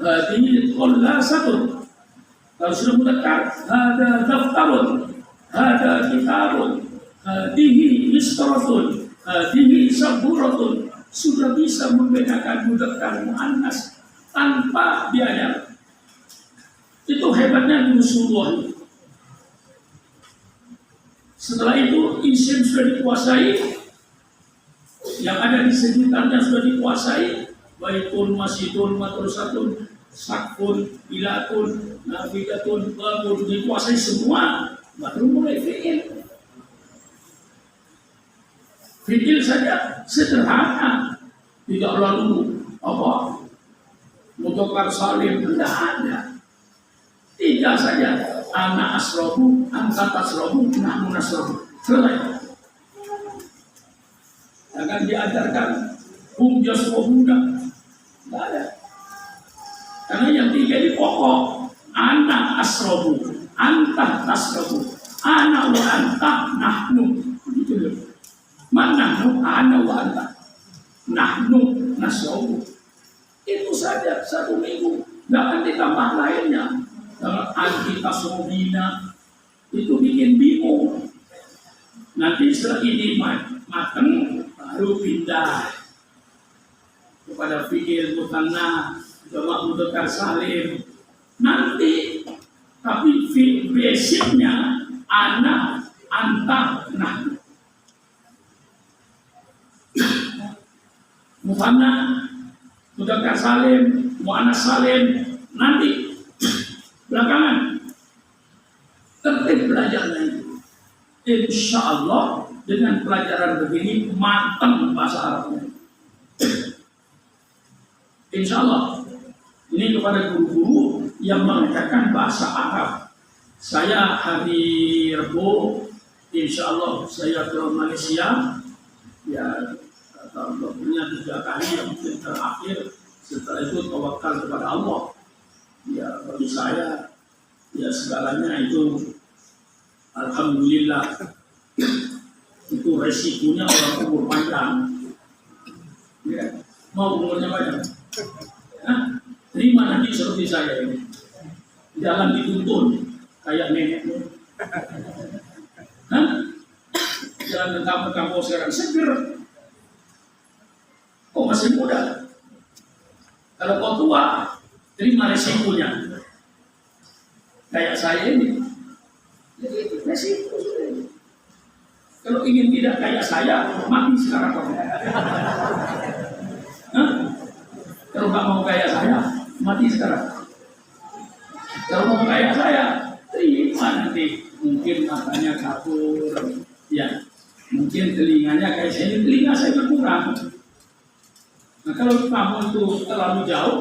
Hadihi khulasatun. Kalau sudah mudzakkar, hada daftarun, hada kitabun, hadihi misratun, hadihi saburatun. Sudah bisa membedakan mudzakkar muannas tanpa biaya. Itu hebatnya Rasulullah. Setelah itu isim sudah dikuasai, yang ada di sekitarnya sudah dikuasai, baitun, masjidun, madrasatun, sakun, ilatun, nafidatun, babun, dikuasai semua, baru mulai fi'il. Fi'il saja sederhana, tidak lalu apa mudzakkar salim, tidak ada. Tiga saja, ana asrobu, anta tasrobu, nahnu nasrobu. Selesai. Akan diajarkan hum jasrobuna, tidak ada. Karena yang tiga ini pokok. Ana asrobu, anta tasrobu, ana wa anta nahnu. Begitu loh. Mana nahnu, ana wa anta, nahnu nasrobu. Itu saja satu minggu. Jangan ditambah lainnya. Kalau anti tasrobina itu bikin bingung. Nanti setelah ini mateng baru pindah kepada fi'il mutanna, jamak mudzakkar salim. Nanti tapi basicnya ana, anta, nahnu. Mutanna, mudzakkar salim, muannas salim, nanti belakangan tertib belajarnya itu. Insya Allah dengan pelajaran begini matang bahasa Arabnya. Insya Allah ini kepada guru-guru yang mengajarkan bahasa Arab. Saya hari Rabu, insya Allah saya ke Malaysia. Ya, tahun-tahunnya 3 kali yang mungkin terakhir. Setelah itu tawakal kepada Allah. Ya, bagi saya ya segalanya itu alhamdulillah. Itu resikonya orang umur panjang. Ya, mau umurnya panjang, terima nanti seperti saya ini. Jangan dituntun kayak nenekmu. Jangan mentang-mentang kau sekarang seger, kau masih muda. Kalau kau tua, terima resikonya. Kayak saya ini, jadi resiko. Kalau ingin tidak kayak saya, mati sekarang. Kalau nggak mau kayak saya, mati sekarang. Kalau mau kayak saya, terima nanti. Mungkin matanya kabur, ya. Mungkin telinganya kayak saya, telinga saya berkurang. Nah kalau kamu itu terlalu jauh,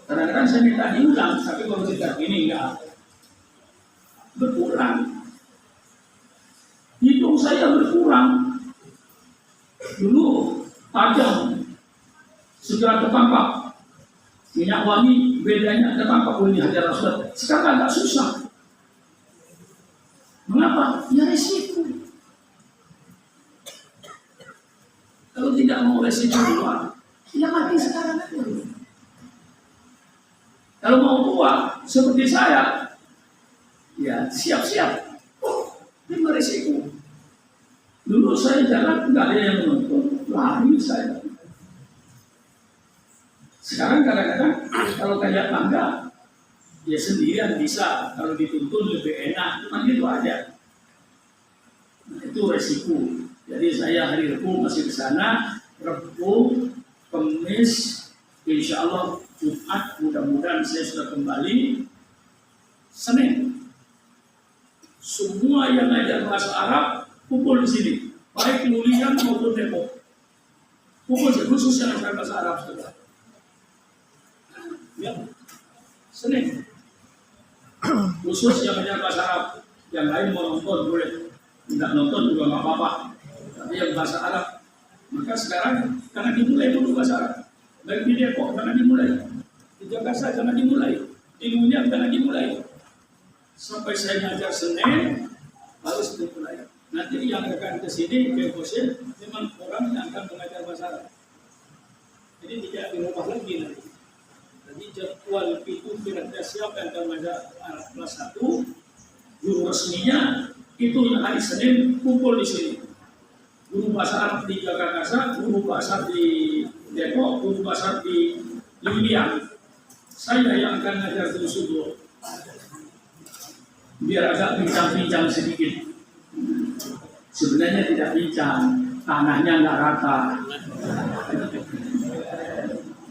kadang-kadang saya minta diulang, tapi kalau tidak ini enggak berkurang. Hidung saya berkurang. Dulu tajam, segera tertampak. Minyak wangi bedanya tertampak ini Hajar Aswad. Sekarang agak susah. Mengapa? Ya resiko. Kalau tidak mau resiko keluar, ya mati sekarang aja. Kalau mau tua seperti saya, ya siap-siap. Ini beresiko. Dulu saya jalan nggak ada yang menonton, lari saya. Sekarang kadang-kadang kalau kayak tangga, ya sendirian bisa. Kalau dituntun lebih enak, cuma itu aja. Nah, itu resiko. Jadi saya hari Rabu masih di sana, Rabu, Kamis, insya Allah Jumat, mudah-mudahan saya sudah kembali. Senin, semua yang ngajar bahasa Arab kumpul di sini, baik Mulia maupun Depok. Kumpul khusus yang ngajar bahasa Arab sudah. Ya, Senin, khusus yang ngajar bahasa Arab. Yang lain mau nonton boleh, tidak nonton juga nggak apa-apa. Tapi yang bahasa Arab, maka sekarang karena dimulai dulu bahasa Arab. Baik di Depok karena dimulai, di Jakarta karena dimulai, di Lunia karena dimulai. Sampai saya ngajar Senin, harus dimulai. Nanti yang akan ke sini, ke Kosen, memang orang yang akan mengajar bahasa Arab. Jadi tidak dirubah lagi nanti. wal itu kira-kira siapa yang akan mengajar Arab kelas 1, guru resminya itu yang hari Senin kumpul di sini. Guru bahasa Arab di Jakarta, guru bahasa di Depok, guru bahasa di Lilian. Saya yang akan ngajar di Sudo. Biar agak bincang-bincang sedikit. Sebenarnya tidak bincang, tanahnya nggak rata.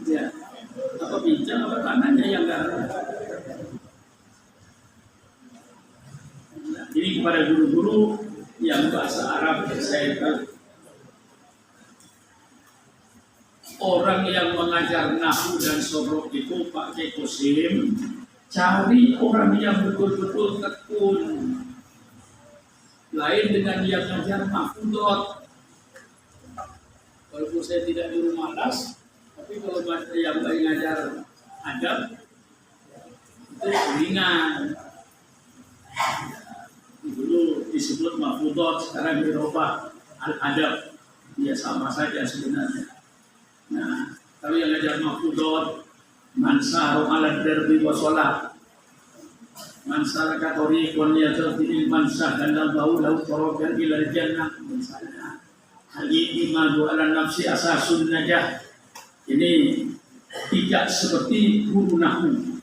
Ya, apa bincang apa tanahnya yang nggak rata. Nah, ini kepada guru-guru yang bahasa Arab saya tahu. Orang yang mengajar nahwu dan sorok itu Pak Kosim, cari orang yang betul-betul tekun. Lain dengan yang mengajar mahfudot. Walaupun saya tidak di rumah las, tapi kalau yang mengajar adab itu ringan. Dulu disebut mahfudot, sekarang dirubah al-adab. Ya sama saja sebenarnya. Nah, kalau yang ngajar mahfudot, mansaru ala derbi wa sholat, mansar katori konya terpilih mansar dan bau laut korokan ilar jannah, misalnya hal ini madu ala nafsi asasun najah. Ini tidak seperti guru nahwu.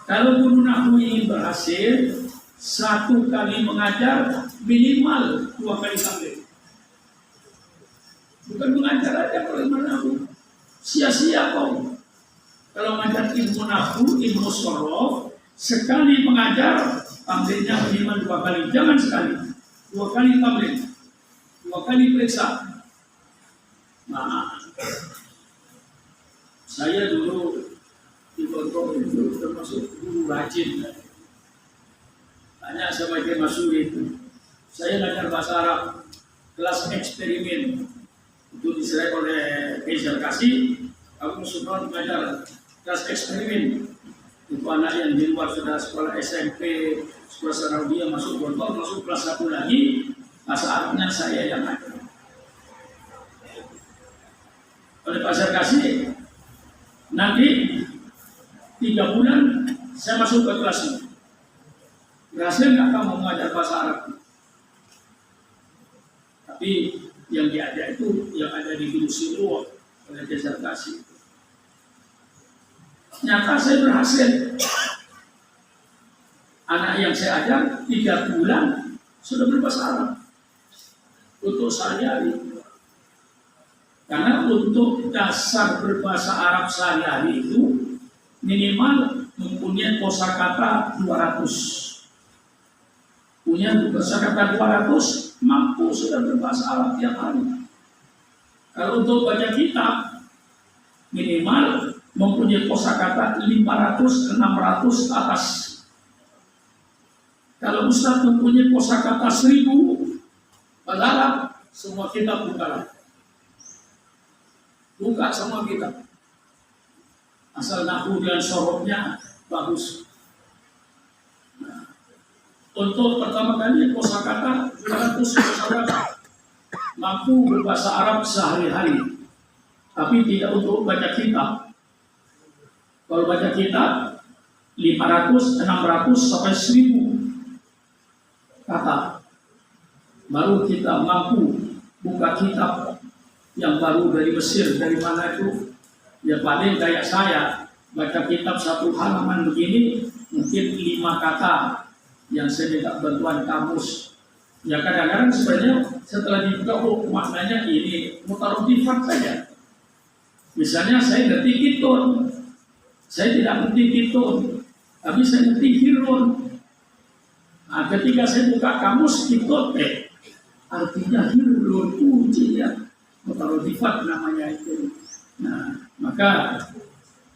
Kalau guru nahwu ingin berhasil, satu kali mengajar minimal 2 kali sampai. Bukan mengajar aja kalau ilmu nahwu, sia-sia kau. Kalau mengajar ilmu nahwu, ilmu shorof, sekali mengajar, tamlinnya minimal 2 kali. Jangan sekali, 2 kali tamlin, 2 kali periksa. Nah, saya dulu di Bogor itu termasuk guru rajin. Tanya sama Kiai Masuri itu, saya ngajar bahasa Arab, kelas eksperimen. Itu diserahkan oleh Kejar Kasih, aku sudah mengajar kelas eksperimen. Itu anak yang di luar sudah sekolah SMP, sekolah Saraudia masuk Gontor, masuk kelas 1 lagi, bahasa Arabnya saya yang ngajar. Oleh Kejar Kasih, nanti 3 bulan saya masuk ke kelas ini. Berhasil nggak kamu mengajar bahasa Arab? Tapi yang diajar itu yang ada di Gunung Siluo oleh Kejar Kasih. Nyata saya berhasil. Anak yang saya ajar 3 bulan sudah berbahasa Arab untuk sehari-hari. Karena untuk dasar berbahasa Arab sehari-hari itu minimal mempunyai kosakata 200. Punya kosakata 200 mampu sudah berbahasa Arab tiap hari. Kalau untuk baca kitab minimal mempunyai kosakata 500-600 atas. Kalau Ustaz mempunyai kosakata 1000 bahasa Arab, semua kitab buka. Buka semua kitab. Asal nahwu dan sorobnya bagus. Untuk pertama kali kosakata 200 kosakata mampu berbahasa Arab sehari-hari, tapi tidak untuk baca kitab. Kalau baca kitab 500, 600 sampai 1000 kata, baru kita mampu buka kitab yang baru dari Mesir, dari mana itu, ya paling kayak saya baca kitab 1 halaman begini mungkin 5 kata yang saya minta bantuan kamus. Ya kadang-kadang sebenarnya setelah dibuka, oh maknanya ini mutarotifat saja. Misalnya saya ngerti kitun, saya tidak ngerti kitun, tapi saya ngerti hirun. Nah, ketika saya buka kamus kitun, artinya hirun, ujian mutarotifat namanya itu. Nah, maka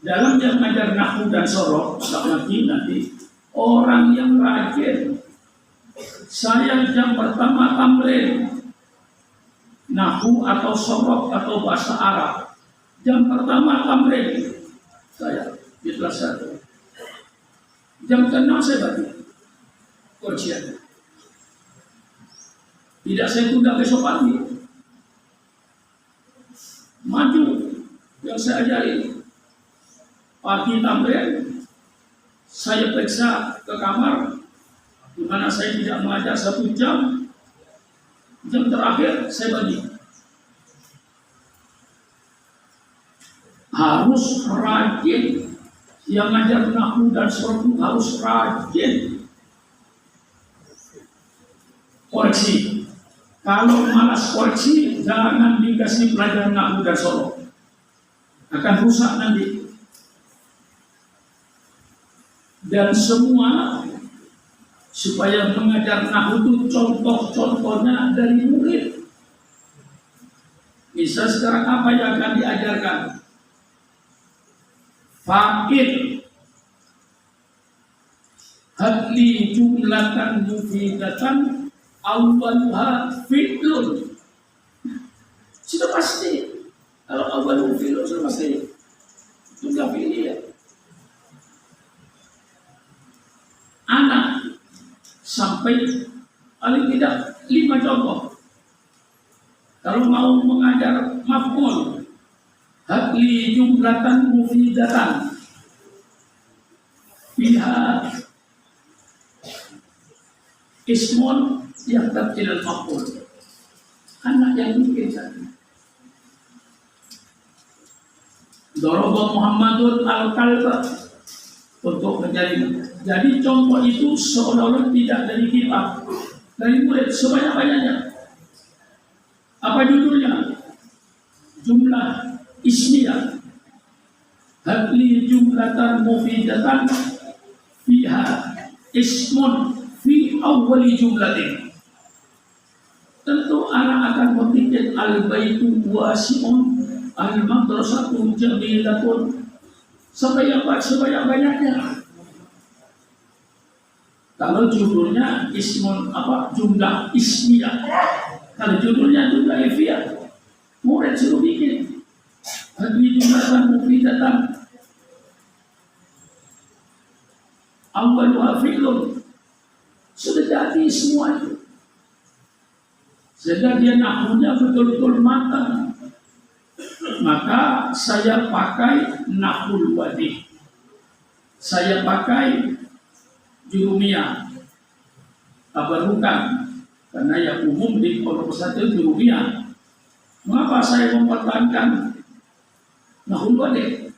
dalam yang mengajar nahwu dan sorok, nanti orang yang rajin, saya jam pertama tamrin nahwu atau sorok atau bahasa Arab, jam pertama tamrin saya di kelas 1, jam ke-6 saya bagi ujian. Tidak saya tunda besok pagi, maju yang saya ajari. Pagi tamrin, saya periksa ke kamar, di mana saya tidak mengajar 1 jam. Jam terakhir saya bagi. Harus rajin. Yang ngajar nahwu dan sorfu harus rajin. Koreksi. Kalau malas koreksi, jangan dikasih pelajaran nahwu dan sorfu. Akan rusak nanti. Dan semua supaya mengajar nahwu itu contoh-contohnya dari murid. Misal sekarang apa yang akan diajarkan? Fa'il, hadli jumlatan mufidatan awwaluha fi'lun. Sudah pasti. Kalau awwaluha fi'lun sudah pasti. Sudah fi'il ya. Anak sampai paling tidak 5 contoh. Kalau mau mengajar maf'ul, hadli jumlatan mufidatan fiha ismun yahtad ilal maf'ul. Anak yang mungkin saja. Daraba Muhammadun al-kalba untuk menjadi. Jadi contoh itu seolah-olah tidak dari kita, dari murid sebanyak-banyaknya. Apa judulnya? Jumlah ismiyah. Hadli jumlatan mufidatan fiha ismun fi awwali jumlatin. Tentu anak akan berpikir al-baitu wasi'un, al-madrasatu jamilatun, sampai yang sebanyak-banyaknya. Kalau judulnya ismun jumlah ismiyah. Kalau judulnya jumlah ifiyah, murid suruh bikin. Hadli jumlatan mufidatan awwaluha fi'lun. Sudah jadi semua itu. Sehingga dia nahwunya betul-betul matang. Maka saya pakai nahwul wadih. Saya pakai jurumiyah. Tabarukan. Karena yang umum di pondok pesantren jurumiyah. Mengapa saya mempertahankan nahwul wadih?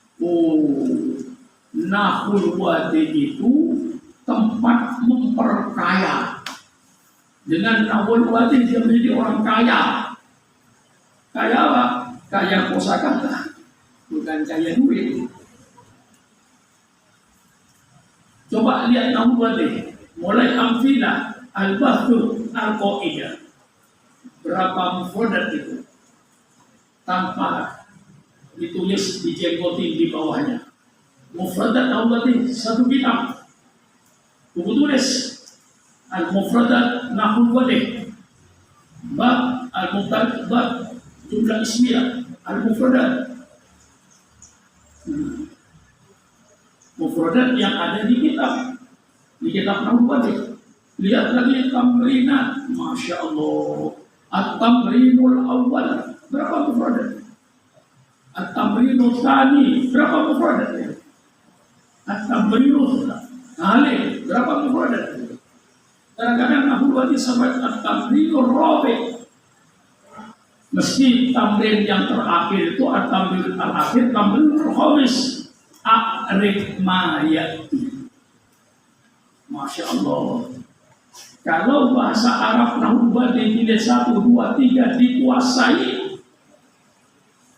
Nahwul wadih itu tempat memperkaya. Dengan nahwul wadih dia menjadi orang kaya. Kaya apa? Kaya kosakata, bukan kaya duit. Coba lihat nahwul wadih, mulai amfilah, al-bahtur, al-qaidah. Berapa mufradat itu? Tanpa ditulis dijenggotin di bawahnya. Mufradat nahwul wadih 1 kitab. Buku tulis al-mufradat nahwul wadih. Bab al-mufradat, bab jumlah ismiyah, al-mufradat. Mufradat yang ada di kitab nahwul wadih. Lihat lagi tamrinat, masya Allah. At-tamrinul awal, berapa mufradat? At-tamrinul tsani, berapa mufradat? At-tamrinul tsani, berapa mufradat? Kadang-kadang nahwul wadih sampai at-tamrinul rabi'. Meski tamrin yang terakhir itu at-tamrin al-akhir, tamrin al-khamis, a'rif ma ya'ti. Masya Allah. Kalau bahasa Arab nahwul wadih jilid 1, 2, 3 dikuasai,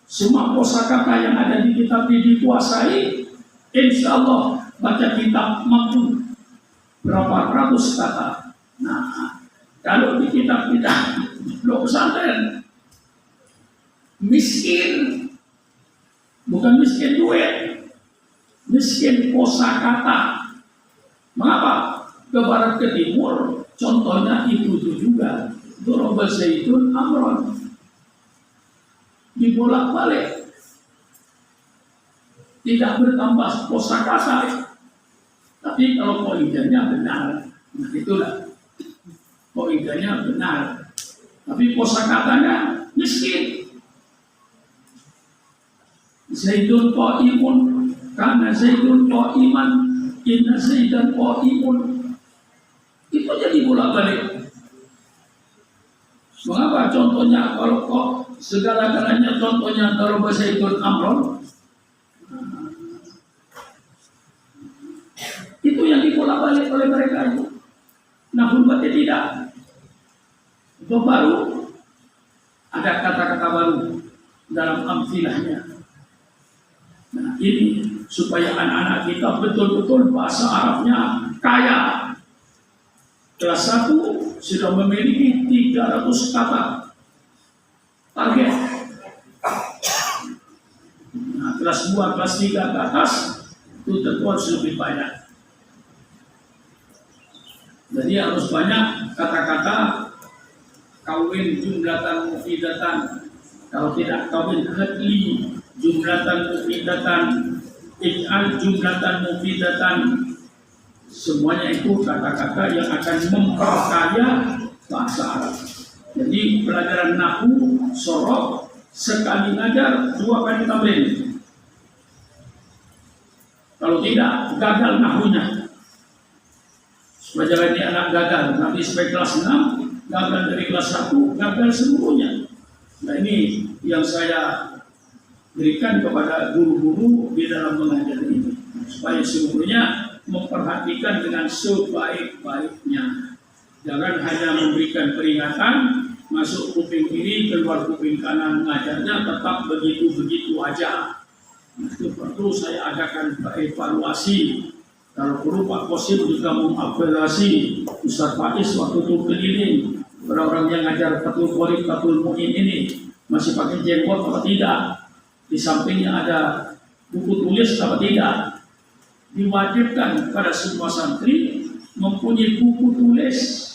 semua kosakata yang ada di kitab ini dikuasai, insya Allah baca kitab mampu berapa ratus kata. Nah, kalau di kitab kita belum pesantren, miskin, bukan miskin duit, miskin kosakata. Mengapa? Ke barat ke timur, contohnya itu juga. Daraba Zaidun amron, dibolak-balik, tidak bertambah kosakata. Tapi kalau qaidahnya benar, nah itulah qaidahnya benar. Tapi kosakatanya miskin. Zaidun qaimun, Karena Zaidun qa'iman, inna Zaidan qa'imun. Itu jadi bolak-balik. Mengapa contohnya kalau kok segala-galanya contohnya daraba Zaidun amron? Itu yang dibolak-balik oleh mereka itu. Namun berarti tidak. Itu baru ada kata-kata baru dalam amthilahnya. Nah, ini supaya anak-anak kita betul-betul bahasa Arabnya kaya. Kelas 1 sudah memiliki 300 kata target. Nah, kelas 2, kelas 3 ke atas itu tentu harus lebih banyak. Jadi harus banyak kata-kata kawin jumlatan mufidatan. Kalau tidak kawin hadli jumlatan mufidatan, ij'al jumlatan mufidatan. Semuanya itu kata-kata yang akan memperkaya bahasa Arab. Jadi pelajaran nahwu, sorok, sekali ngajar, 2 kali tamrin. Kalau tidak, gagal nahwunya. Supaya jangan ini anak gagal, nanti sampai kelas 6, gagal dari kelas 1, gagal seluruhnya. Nah ini yang saya berikan kepada guru-guru di dalam mengajar ini. Supaya seluruhnya memperhatikan dengan sebaik-baiknya. Jangan hanya memberikan peringatan, masuk kuping kiri, keluar kuping kanan, ngajarnya tetap begitu-begitu aja. Itu perlu saya adakan evaluasi. Kalau perlu Pak Kosim juga mengevaluasi Ustaz Faiz waktu itu keliling orang-orang yang ngajar Fathul Qorib, Fathul Mu'in ini masih pakai jenggot atau tidak? Di sampingnya ada buku tulis atau tidak? Diwajibkan pada semua santri mempunyai buku tulis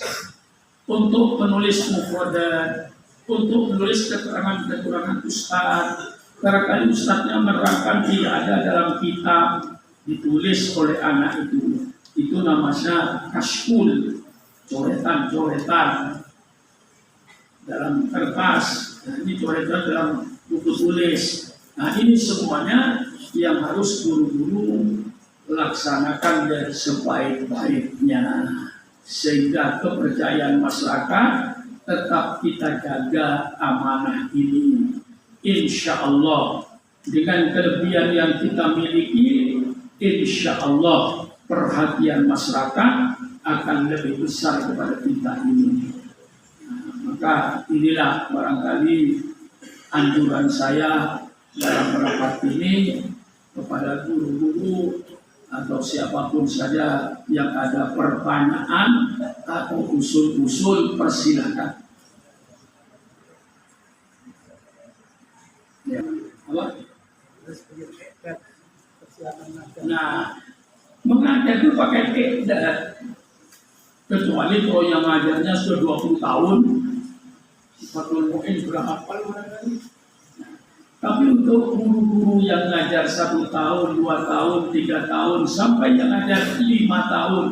untuk menulis mufradat, untuk menulis kekurangan ustaz. Barangkali ustaznya menerangkan tidak ada dalam kitab, ditulis oleh anak itu. Itu namanya kashful, coretan-coretan dalam kertas. Nah, ini coretan dalam buku tulis. Nah ini semuanya yang harus guru-guru laksanakan dengan sebaik-baiknya sehingga kepercayaan masyarakat tetap kita jaga amanah ini. Insya Allah dengan kelebihan yang kita miliki, insya Allah perhatian masyarakat akan lebih besar kepada kita ini. Nah, maka inilah barangkali anjuran saya dalam rapat ini kepada guru-guru atau siapapun saja yang ada pertanyaan atau usul-usul, persilakan. Ya, apa? Nah, mengajar itu pakai kedat. Kecuali kalau yang ngajarnya sudah 20 tahun, Fathul Mu'in sudah hafal barangkali. Tapi untuk guru-guru yang ngajar 1 tahun, 2 tahun, 3 tahun, sampai yang ngajar 5 tahun,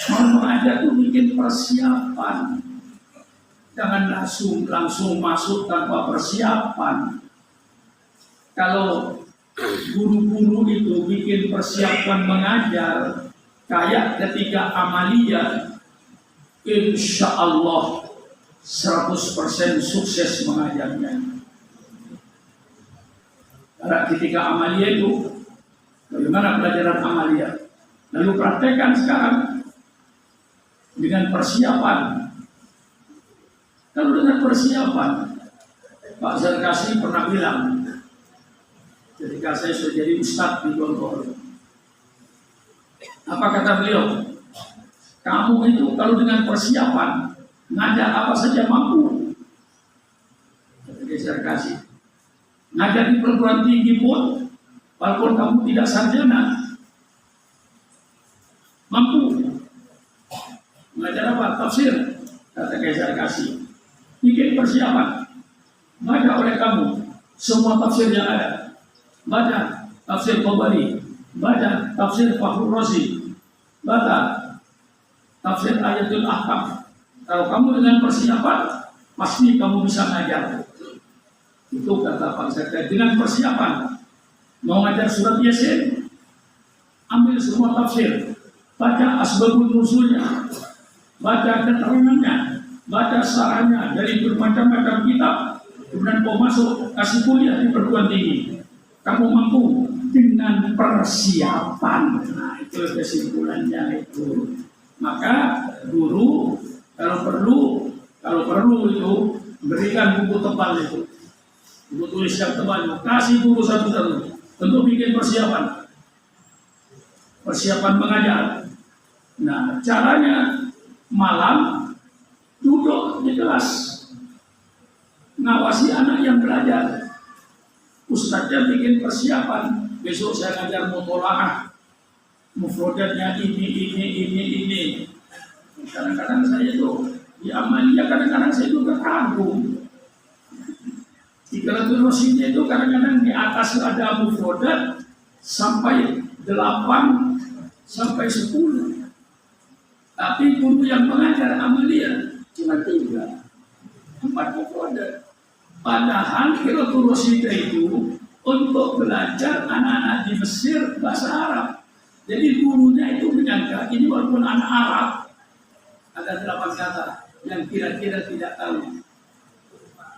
mau mengajar itu bikin persiapan. Jangan langsung masuk tanpa persiapan. Kalau guru-guru itu bikin persiapan mengajar, kayak ketika amaliyah, insya Allah 100% sukses mengajarnya. Karena ketika amaliyah itu, bagaimana pelajaran amaliyah? Lalu praktekkan sekarang dengan persiapan. Kalau dengan persiapan, Pak Zarkasi pernah bilang, ketika saya sudah jadi ustadz di Gontor, apa kata beliau? Kamu itu kalau dengan persiapan, ngajar apa saja mampu. Ketika Zarkasi, ngajar di perguruan tinggi pun, walaupun kamu tidak sarjana, mampu. Mengajar apa? Tafsir, kata Kaisar Kasih. Bikin persiapan. Baca oleh kamu semua tafsir yang ada. Baca tafsir Tabari, baca tafsir Fakhrur Razi, baca tafsir Ayatul Ahkam. Kalau kamu dengan persiapan, pasti kamu bisa ngajar. Itu kata Pak Sekretari, dengan persiapan. Mau ngajar surat Yasin, ambil semua tafsir, baca asbabun nuzulnya, baca keterangannya, baca sarannya dari bermacam-macam kitab, kemudian kau masuk kasih kuliah di perguruan tinggi. Kamu mampu dengan persiapan. Nah, itu kesimpulannya itu. Maka guru kalau perlu itu berikan buku tebal itu, buku tulis yang tebal, kasih guru satu-satu untuk bikin persiapan mengajar. Nah, caranya malam duduk di kelas, ngawasi anak yang belajar. Ustadznya bikin persiapan, besok saya ngajar mutolaah, mufrodatnya ini. Kadang-kadang saya itu di Amalia, kadang-kadang saya juga kagum. Di Qiratul Rosyidiyah itu kadang-kadang di atas ada mufrodat sampai 8 sampai 10. Tapi guru yang mengajar Amalia cuma 3, 4 mufrodat. Padahal Qiratul Rosyidiyah itu untuk belajar anak-anak di Mesir bahasa Arab. Jadi gurunya itu menyangka ini walaupun anak Arab ada 8 kata yang kira-kira tidak tahu.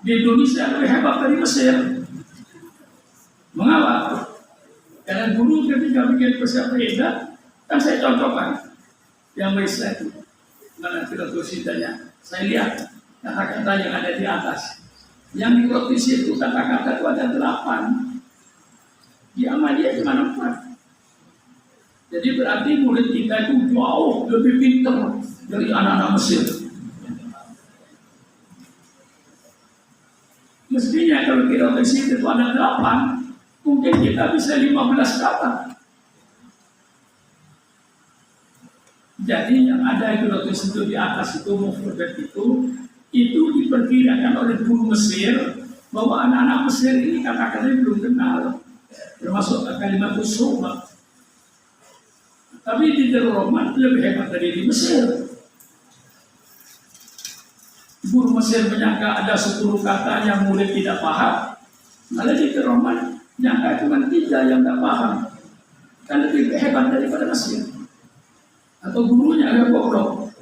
Di Indonesia lebih hebat dari Mesir. Mengapa? Karena guru ketika bikin persiapan kan saya contohkan yang Mesir itu mana Qiratul Rosyidiyahnya. Saya lihat kata-kata yang ada di atas. Yang di provinsi itu kata-kata itu ada 8. Di Ahmadiyah cuma 4. Jadi berarti murid kita itu jauh lebih pintar dari anak-anak Mesir. Mestinya kalau kita Mesir itu ada 8, mungkin kita bisa 15 kata. Jadi yang ada itu di atas itu mufrodat itu diperkirakan oleh guru Mesir bahwa anak-anak Mesir ini kata-katanya belum kenal, termasuk kalimat usul. Tapi di Darul Rahman lebih hebat dari di Mesir. Guru Mesir menyangka ada 10 kata yang murid tidak paham, malah di Darul Rahman nyangka cuma 3 yang tidak paham. Kan lebih hebat daripada Mesir. Atau gurunya agak goblok.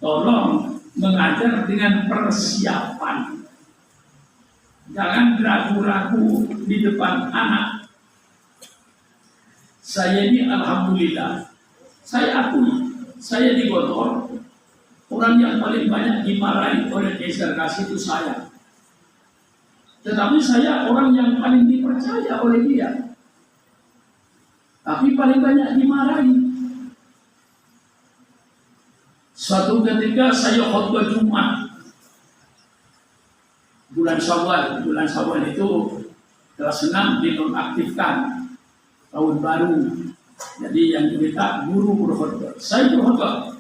Tolong mengajar dengan persiapan. Jangan ragu-ragu di depan anak. Saya ini alhamdulillah, saya akui, saya di Bogor, orang yang paling banyak dimarahi oleh Kaisar Kasih itu saya. Tetapi saya orang yang paling dipercaya oleh dia. Tapi paling banyak dimarahi. Suatu ketika saya khutbah Jumat bulan Syawal itu kelas 6 dinonaktifkan tahun baru. Jadi yang diminta guru berkhutbah. Saya berkhutbah.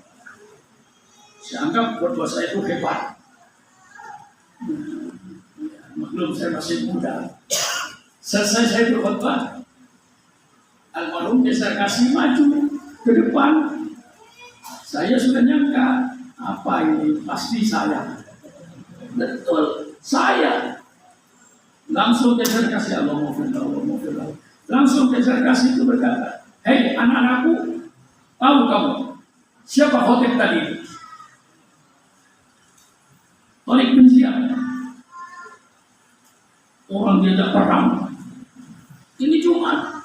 Saya anggap khutbah saya itu hebat. Maklum saya masih muda. Selesai saya berkhutbah, almarhum Kaisar Kasih maju ke depan. Saya sudah nyangka, apa ini? Pasti saya. Betul, saya. Langsung Kaisar Kasih, Allah maafirlah. Langsung Kaisar Kasih itu berkata, hei anak-anakku, tahu kamu siapa khotib tadi? Torik bin Ziyad. Orang diajak perang. Ini Jumat.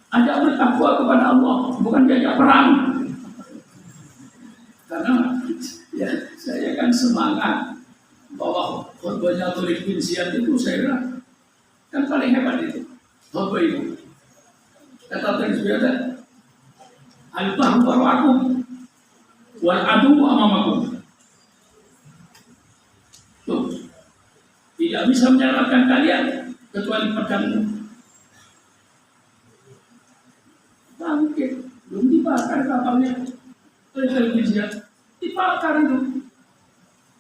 Ajak bertakwa kepada Allah, bukan diajak perang. Karena ya saya kan semangat bahwa khutbahnya Torik bin Ziyad itu saya kan paling hebat itu khutbah itu. Kata Torik bin Ziyad, al-bahru barwa'akum wal adu amamakum. Tuh, tidak bisa menyelamatkan kalian kecuali pedangmu. Bangkit, belum dibakar kapalnya. Torik bin Ziyad dibakar itu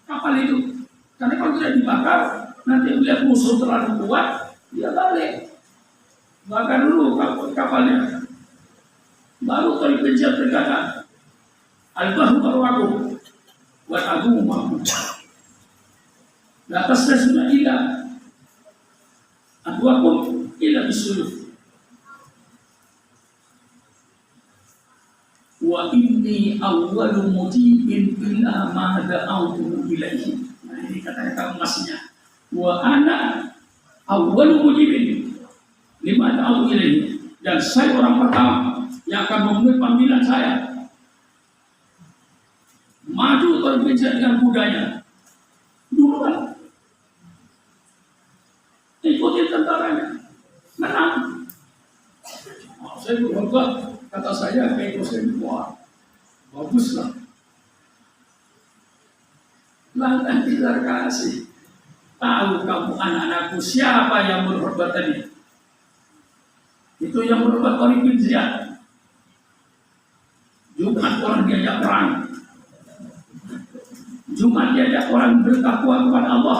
kapal itu. Karena kalau tidak dibakar, nanti melihat musuh terlalu kuat, dia balik. Bakar dulu kapalnya. Baru Torik bin Ziyad berkata, al-bahru barwa'akum wal adu amamakum. Atasnya sudah hilang. Adwakum ila bisuluf. Wa inni awwalu mujibin ila ma da'autu ilaihi. Nah ini kata-kata emasnya. Wa ana awwalu mujibin lima da'autu ilaihi. Dan saya orang pertama yang akan memenuhi panggilan saya. Maju berbicara dengan budaya. Duluan. Ikuti tentaranya. Menang. Oh, saya berubah. Kata saya kayak dosen, wah bagus lah. Langkah tidak kasih. Tahu kamu anak-anakku siapa yang berbuat tadi? Itu yang berbuat Tariq bin Ziyad. Jumat orang diajak perang. Jumat diajak orang bertakwa kepada Allah.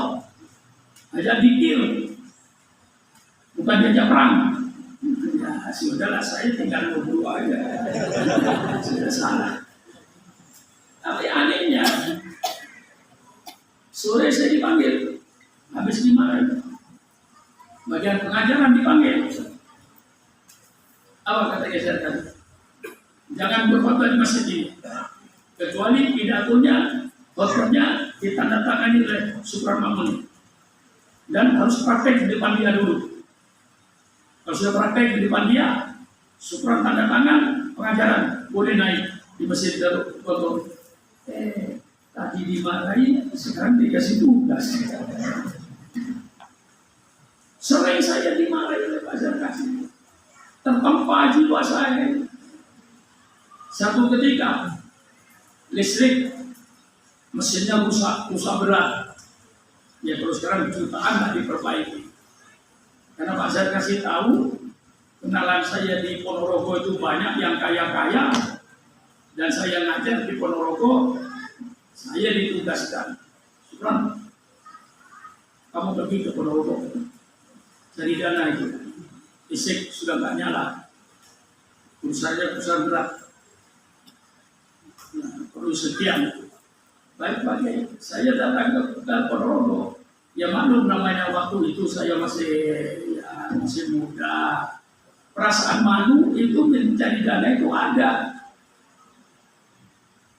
Ajak dikir. Bukan diajak perang. Ya sudahlah, saya tinggal ngobrol aja. Sudah salah. Tapi anehnya, sore saya dipanggil, habis dimarahin. Bagian pengajaran dipanggil. Apa kata saya tadi? Jangan berkhotbah di masjid ini, kecuali pidatonya, khotbahnya ditandatangani oleh Supran Mamuni, dan harus praktek di depan dia dulu. Kalau sudah praktek di depan dia, Supran tanda tangan, pengajaran boleh naik di masjid Darul. Tadi dimarahin, sekarang dikasih tugas. Sering saya dimarahin oleh Pak Zarkasi. Tertempa jiwa saya. Satu ketika listrik mesinnya rusak berat. Ya terus sekarang jutaan nggak diperbaiki. Karena Pak Zarkasi tahu kenalan saya di Ponorogo itu banyak yang kaya-kaya, dan saya ngajar di Ponorogo, saya ditugaskan. Supran, kamu pergi ke Ponorogo, cari dana itu. Listrik sudah nggak nyala, perusahaannya perusahaan berat, nah, perlu sekian. Baik-baik, saya datang ke Ponorogo. Ya maklum namanya waktu itu saya masih muda. Perasaan malu itu mencari dana itu ada.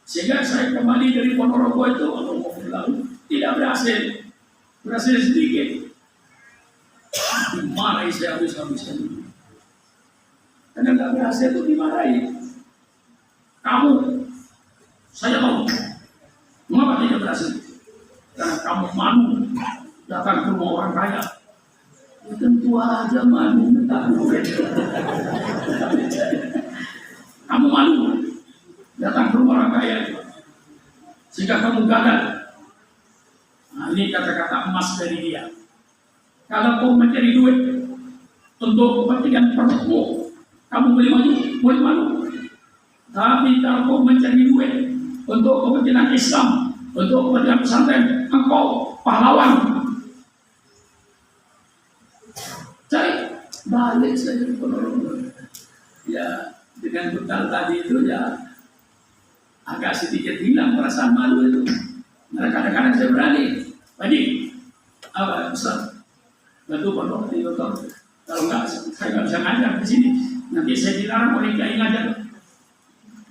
Sehingga saya kembali dari Ponorogo itu lalu tidak berhasil sedikit. Dimarahi saya habis-habisan. Karena nggak berhasil itu dimarahi. Kamu, saya tahu. Mengapa tidak berhasil? Karena kamu malu datang ke rumah orang kaya. Ya tentu aja malu minta duit. Kamu malu datang ke rumah orang kaya, sehingga kamu gagal. Nah, ini kata-kata emas dari dia. Kalau kau mencari duit untuk kepentingan perutmu, kamu boleh maju, boleh malu. Tapi kalau kau mencari duit untuk kepentingan Islam, untuk kepentingan pesantren, engkau pahlawan. Cari balik saja di Ponorogo. Ya dengan bekal tadi itu ya agak sedikit hilang perasaan malu itu. Nah, kadang-kadang saya berani, Pak apa Ustaz? Bantu pondok di Youtube. Kalau enggak, saya nggak bisa ngajar di sini. Nanti saya dilarang oleh kiai ngajar.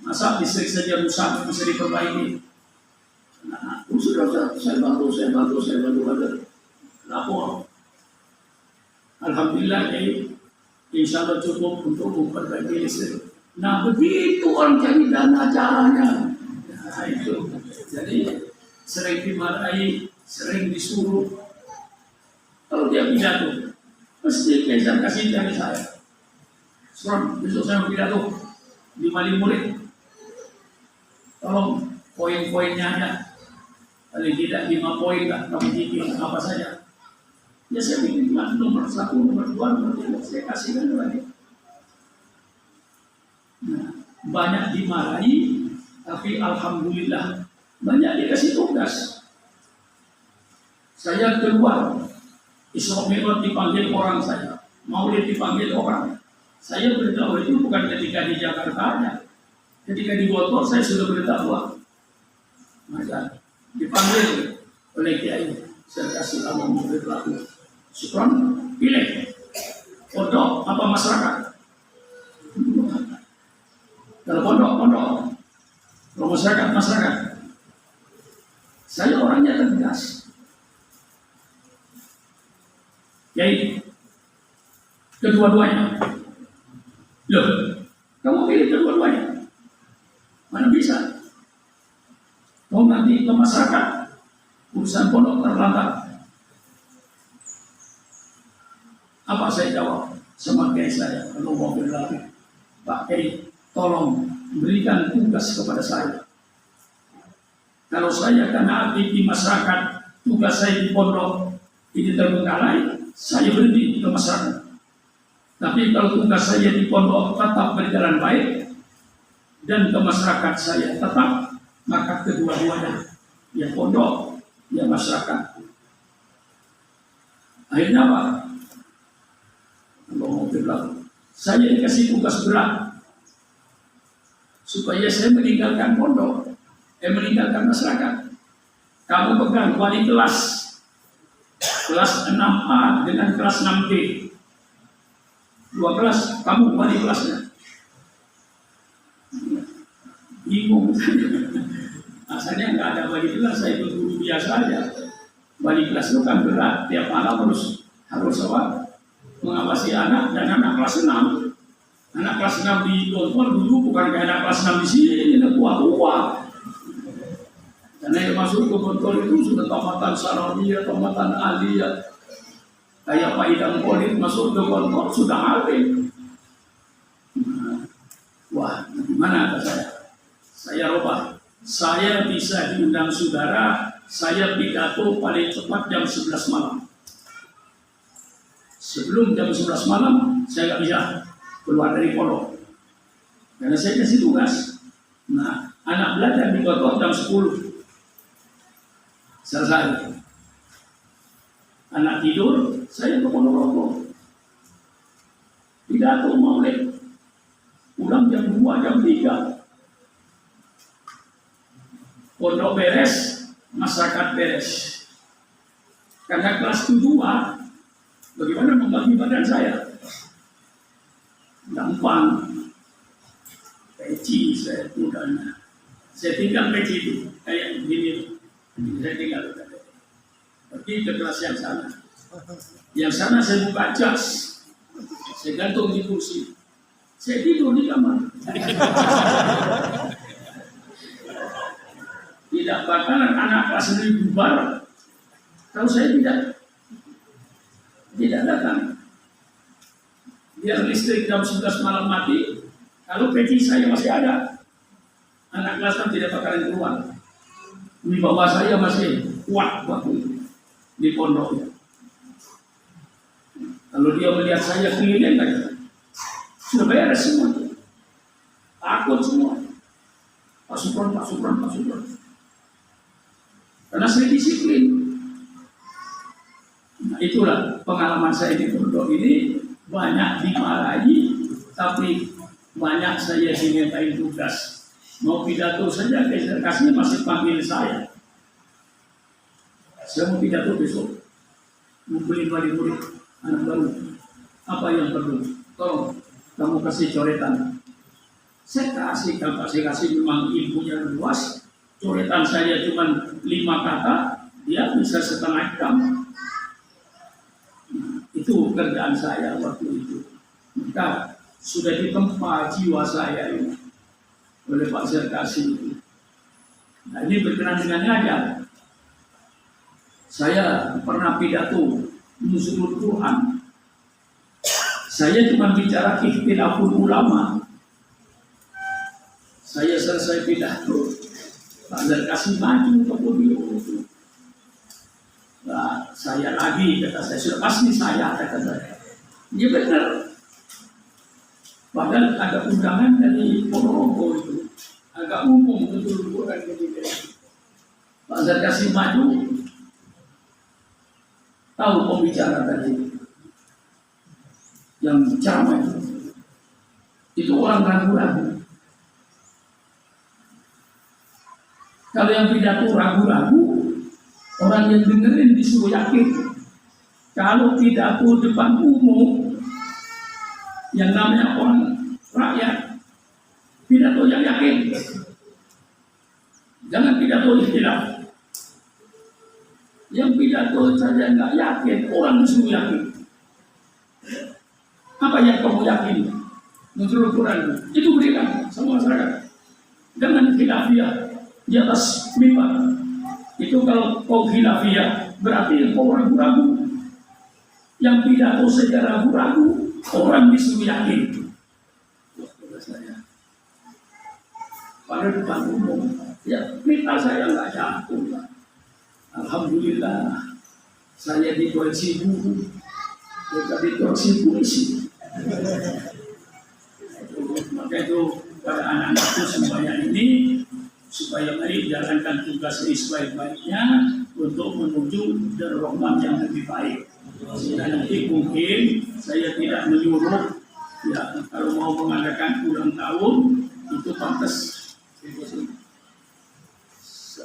Masa listrik saja rusak bisa diperbaiki. Nah, sudah saya bantu ada lapor. Alhamdulillah, insya Allah cukup untuk memperbaiki listrik. Nah begitu orang cari dana caranya. Nah itu, jadi sering dimarahi, sering disuruh. Kalau dia pidato, mesti Kaisar kasih dari saya. Sekarang besok saya pidato 5 murid. Tolong poin-poinnya ada. Paling tidak 5 poin lah, kamu bikin apa saja. Ya saya bikin nomor 1, nomor 2, nomor 3, saya kasihkan lagi. Nah, banyak dimarahi, tapi alhamdulillah banyak dikasih tugas. Saya keluar, Isra Mi'raj dipanggil orang saya, Maulid dipanggil orang. Saya beritahu itu bukan ketika di Jakarta, ketika di Bogor saya sudah beritahu. Maka dipanggil oleh kiai. Saya kasih Allah memberi pelaku. Syukron, pilih. Pondok apa masyarakat? Kalau pondok. Kalau masyarakat. Saya orangnya tegas. Jadi kedua-duanya. Loh, kamu pilih kedua-duanya. Mana bisa? Kamu nanti ke masyarakat, urusan pondok terlantar. Apa saya jawab sama kiai saya? Kalau mau berlari, Pak Kiai, tolong berikan tugas kepada saya. Kalau saya karena aktif di masyarakat, tugas saya di pondok ini terbengkalai, saya berhenti ke masyarakat. Tapi kalau tugas saya di pondok tetap berjalan baik dan ke masyarakat saya tetap, maka kedua-duanya, ya pondok, ya masyarakat. Akhirnya apa? Kalau mau bilang, saya dikasih tugas berat supaya saya meninggalkan pondok, meninggalkan masyarakat. Kamu pegang wali kelas 6A dengan kelas 6B. 2 kelas, kamu wali kelasnya. Bingung. Asalnya nggak ada wali kelas, saya ikut guru biasa aja. Wali kelas itu kan berat, tiap malam harus apa? Mengawasi anak dan anak kelas 6. Anak kelas 6 di Gontor dulu bukan kayak anak kelas 6 di sini, ini tua-tua. Karena yang masuk ke Gontor itu sudah tamatan Sarawiyah, tamatan Aliyah. Kayak Pak Idam Polit masuk ke Gontor sudah alim. Wah, gimana kata saya? Saya rubah. Saya bisa diundang saudara, saya pidato paling cepat jam 11 malam. Sebelum jam 11 malam, saya nggak bisa keluar dari pondok. Karena saya kasih tugas. Nah, anak belajar di Gontor jam 10. Selesai. Anak tidur, saya ke Ponorogo. Pidato maulid. Pulang jam 2, jam 3. Pondok beres, masyarakat beres. Karena kelas 2, bagaimana membagi badan saya? Gampang. Peci saya mudahnya. Saya tinggal peci itu, kayak begini. Saya tinggal pergi ke kelas yang sana. Yang sana saya buka jas, saya gantung di kursi, saya tidur di kamar. Tidak bakalan anak kelas ini bubar kalau saya tidak datang. Biar listrik jam 11 malam mati, kalau peci saya masih ada, anak kelas kan tidak bakalan keluar. Di bawah saya masih kuat waktu di pondoknya. Kalau dia melihat saya keliling aja, sudah beres semua. Takut semua. Pak Supron. Karena saya disiplin. Nah, itulah pengalaman saya di pondok ini. Banyak dimarahi, tapi banyak saya dimintain tugas. Mau pidato saja, kasihnya masih panggil saya. Saya mau pidato besok, membeli wali murid anak baru. Apa yang perlu? Tolong kamu kasih coretan. Saya kasih, kalau saya kasih memang ilmunya luas. Coretan saya cuma 5 kata, dia bisa setengah jam. Itu kerjaan saya waktu itu. Maka sudah ditempa jiwa saya ini oleh Pak Zerkasi itu. Nah, ini berkenan dengannya aja. Saya pernah pidato nuzulul Quran. Saya cuma bicara ikhtilaful ulama. Saya selesai pidato, Pak Zerkasi maju ke podium itu. Nah, saya lagi kata saya, sudah pasti saya kata saya. Ini benar. Padahal ada undangan dari Ponorogo itu, agak umum betul bukan begitu. Pak Zerkasi maju, tahu pembicara tadi yang ceramah itu orang ragu-ragu. Kalau yang pidato ragu-ragu, Orang yang dengerin disuruh yakin. Kalau pidato depan umum, yang namanya orang rakyat, pidato yang yakin. Jangan pidato ikhtilaf. Yang pidato saja nggak yakin, orang disuruh yakin. Apa yang kamu yakin? Menurut Quran itu berikan sama masyarakat. Jangan khilafiyah di atas mimbar. Itu kalau kau khilafiyah berarti kau ragu-ragu. Yang pidato secara ragu-ragu, orang disuruh yakin. Pada depan umum, ya kita saya nggak jatuh. Alhamdulillah, saya dikoreksi guru, mereka dikoreksi polisi. Maka itu pada anak-anakku semuanya ini, supaya mari jalankan tugas ini sebaik-baiknya untuk menuju Darul Rahman yang lebih baik. Sehingga nanti mungkin saya tidak menyuruh, ya kalau mau mengadakan ulang tahun itu pantas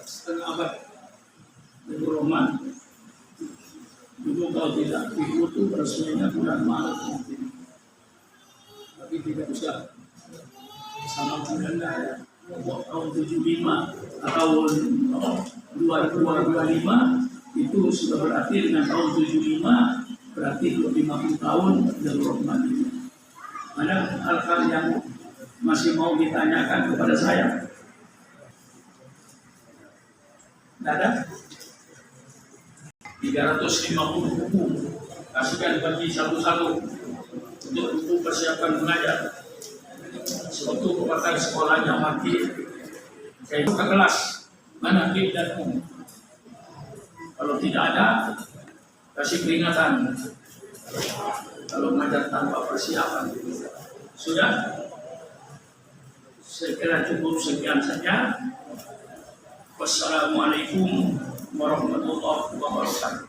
setengah abad Darul Rahman. Dulu kalau tidak itu resminya bulan Maret mungkin, tapi tidak usah sama bulan ya. Tahun 75 atau 2025 itu sudah berarti dengan tahun 75 berarti 50 tahun Darul Rahman ini. Ada hal-hal yang masih mau ditanyakan kepada saya? Tidak ada? 350 buku kasihkan bagi satu-satu untuk buku persiapan mengajar. Suatu kekuatan sekolahnya mati, saya buka kelas mana kiblatmu. Kalau tidak ada, kasih peringatan. Kalau mengajar tanpa persiapan, sudah. Saya kira cukup sekian saja. Wassalamualaikum warahmatullahi wabarakatuh.